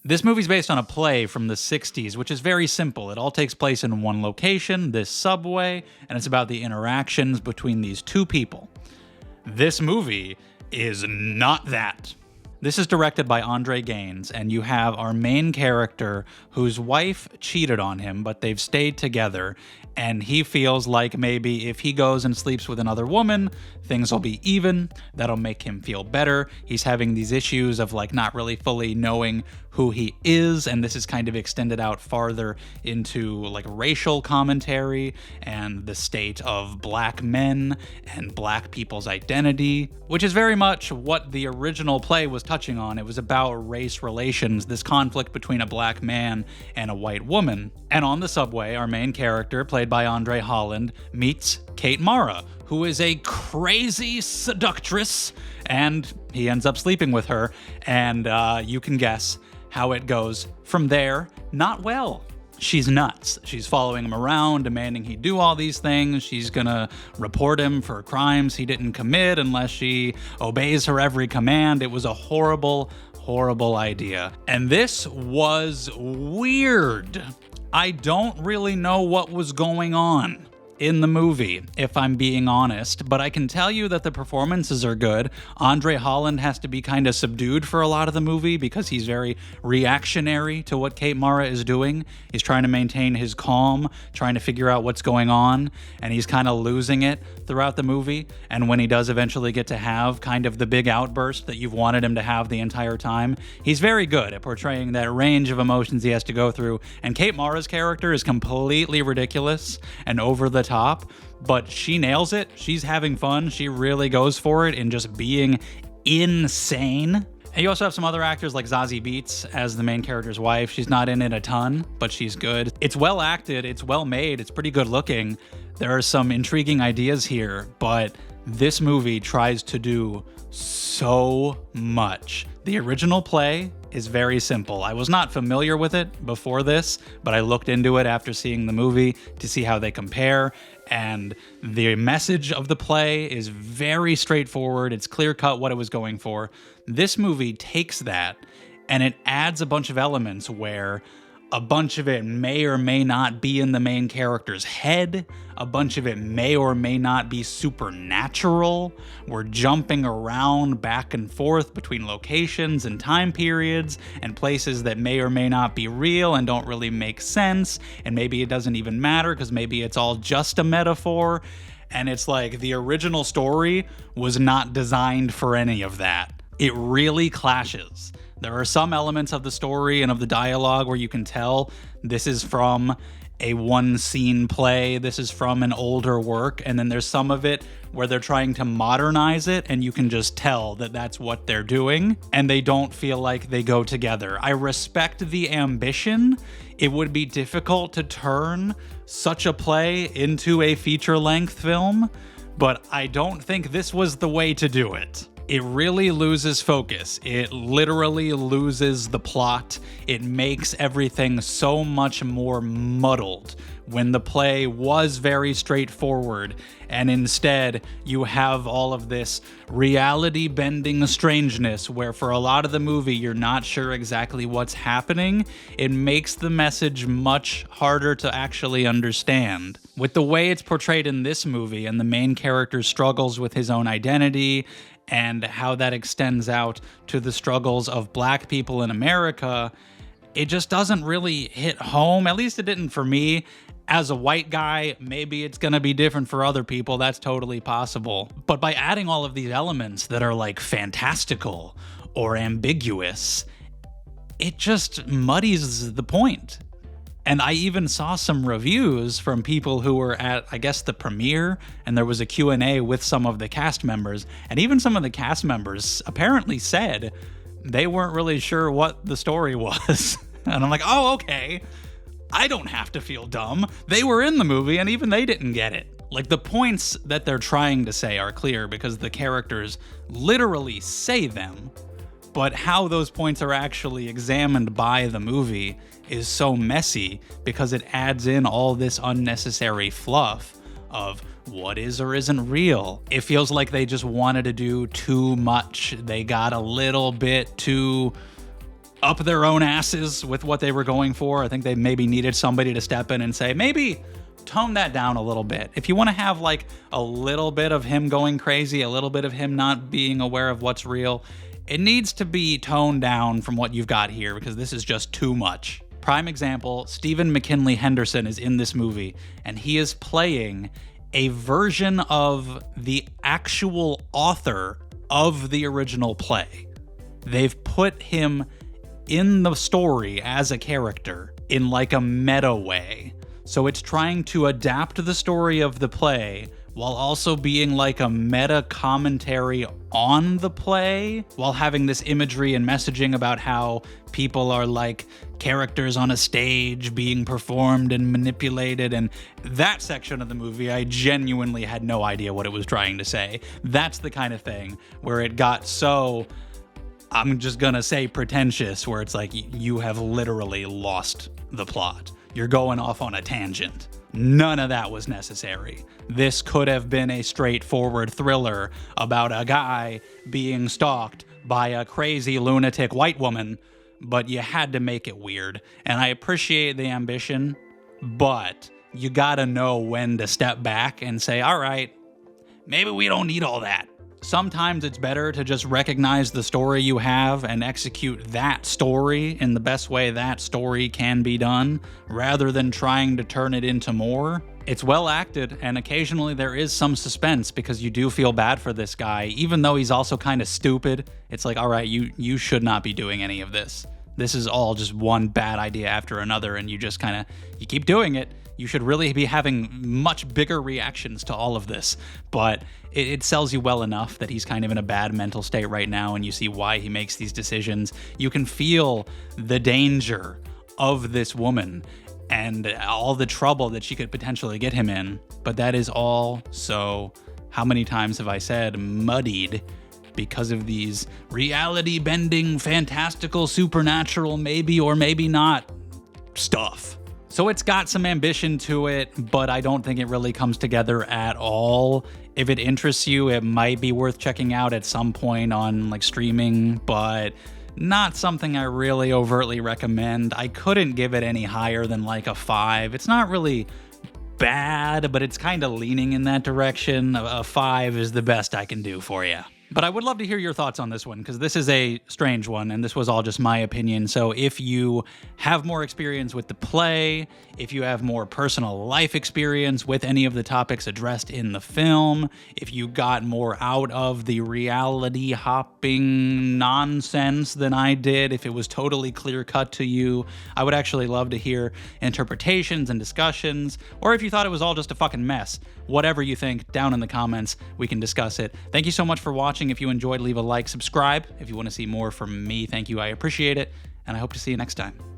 This movie's based on a play from the 60s, which is very simple. It all takes place in one location, this subway, and it's about the interactions between these two people. This movie is not that. This is directed by Andre Gaines, and you have our main character whose wife cheated on him, but they've stayed together, and he feels like maybe if he goes and sleeps with another woman, things will be even. That'll make him feel better. He's having these issues of like not really fully knowing who he is, and this is kind of extended out farther into like racial commentary and the state of black men and black people's identity, which is very much what the original play was touching on. It was about race relations, this conflict between a black man and a white woman. And on the subway, our main character, played by Andre Holland, meets Kate Mara, who is a crazy seductress, and he ends up sleeping with her, and you can guess how it goes from there. Not well. She's nuts. She's following him around, demanding he do all these things. She's gonna report him for crimes he didn't commit unless she obeys her every command. It was a horrible, horrible idea. And this was weird. I don't really know what was going on in the movie, if I'm being honest, but I can tell you that the performances are good. Andre Holland has to be kind of subdued for a lot of the movie because he's very reactionary to what Kate Mara is doing. He's trying to maintain his calm, trying to figure out what's going on, and he's kind of losing it throughout the movie. And when he does eventually get to have kind of the big outburst that you've wanted him to have the entire time, he's very good at portraying that range of emotions he has to go through. And Kate Mara's character is completely ridiculous and over the top, but she nails it. She's having fun. She really goes for it in just being insane. And you also have some other actors like Zazie Beetz as the main character's wife. She's not in it a ton, but she's good. It's well acted, it's well made, it's pretty good looking. There are some intriguing ideas here, but this movie tries to do so much. The original play is very simple. I was not familiar with it before this, but I looked into it after seeing the movie to see how they compare, and the message of the play is very straightforward. It's clear-cut what it was going for. This movie takes that, and it adds a bunch of elements where a bunch of it may or may not be in the main character's head. A bunch of it may or may not be supernatural. We're jumping around back and forth between locations and time periods and places that may or may not be real and don't really make sense. And maybe it doesn't even matter because maybe it's all just a metaphor. And it's like the original story was not designed for any of that. It really clashes. There are some elements of the story and of the dialogue where you can tell this is from a one-scene play, this is from an older work, and then there's some of it where they're trying to modernize it, and you can just tell that that's what they're doing, and they don't feel like they go together. I respect the ambition. It would be difficult to turn such a play into a feature-length film, but I don't think this was the way to do it. It really loses focus. It literally loses the plot. It makes everything so much more muddled when the play was very straightforward, and instead you have all of this reality-bending strangeness where for a lot of the movie you're not sure exactly what's happening. It makes the message much harder to actually understand. With the way it's portrayed in this movie and the main character struggles with his own identity and how that extends out to the struggles of black people in America, it just doesn't really hit home. At least it didn't for me. As a white guy, maybe it's gonna be different for other people. That's totally possible. But by adding all of these elements that are like fantastical or ambiguous, it just muddies the point. And I even saw some reviews from people who were at, I guess, the premiere, and there was a Q&A with some of the cast members, and even some of the cast members apparently said they weren't really sure what the story was. And I'm like, oh, okay. I don't have to feel dumb. They were in the movie, and even they didn't get it. Like, the points that they're trying to say are clear because the characters literally say them, but how those points are actually examined by the movie is so messy because it adds in all this unnecessary fluff of what is or isn't real. It feels like they just wanted to do too much. They got a little bit too up their own asses with what they were going for. I think they maybe needed somebody to step in and say, maybe tone that down a little bit. If you want to have like a little bit of him going crazy, a little bit of him not being aware of what's real, it needs to be toned down from what you've got here because this is just too much. Prime example, Stephen McKinley Henderson is in this movie, and he is playing a version of the actual author of the original play. They've put him in the story as a character in like a meta way. So it's trying to adapt the story of the play while also being like a meta commentary on the play, while having this imagery and messaging about how people are like characters on a stage being performed and manipulated. And that section of the movie, I genuinely had no idea what it was trying to say. That's the kind of thing where it got so, I'm just gonna say pretentious, where it's like you have literally lost the plot. You're going off on a tangent. None of that was necessary. This could have been a straightforward thriller about a guy being stalked by a crazy lunatic white woman, but you had to make it weird. And I appreciate the ambition, but you gotta know when to step back and say, all right, maybe we don't need all that. Sometimes it's better to just recognize the story you have and execute that story in the best way that story can be done, rather than trying to turn it into more. It's well acted, and occasionally there is some suspense because you do feel bad for this guy, even though he's also kind of stupid. It's like, all right, you should not be doing any of this. This is all just one bad idea after another, and you just kind of, you keep doing it. You should really be having much bigger reactions to all of this, but it sells you well enough that he's kind of in a bad mental state right now, and you see why he makes these decisions. You can feel the danger of this woman and all the trouble that she could potentially get him in, but that is all so, how many times have I said, muddied because of these reality-bending, fantastical, supernatural, maybe or maybe not stuff. So it's got some ambition to it, but I don't think it really comes together at all. If it interests you, it might be worth checking out at some point on like streaming, but not something I really overtly recommend. I couldn't give it any higher than like a 5. It's not really bad, but it's kind of leaning in that direction. A 5 is the best I can do for you. But I would love to hear your thoughts on this one, because this is a strange one, and this was all just my opinion. So if you have more experience with the play, if you have more personal life experience with any of the topics addressed in the film, if you got more out of the reality hopping nonsense than I did, if it was totally clear cut to you, I would actually love to hear interpretations and discussions, or if you thought it was all just a fucking mess. Whatever you think, down in the comments, we can discuss it. Thank you so much for watching. If you enjoyed, leave a like, subscribe. If you want to see more from me, thank you, I appreciate it, and I hope to see you next time.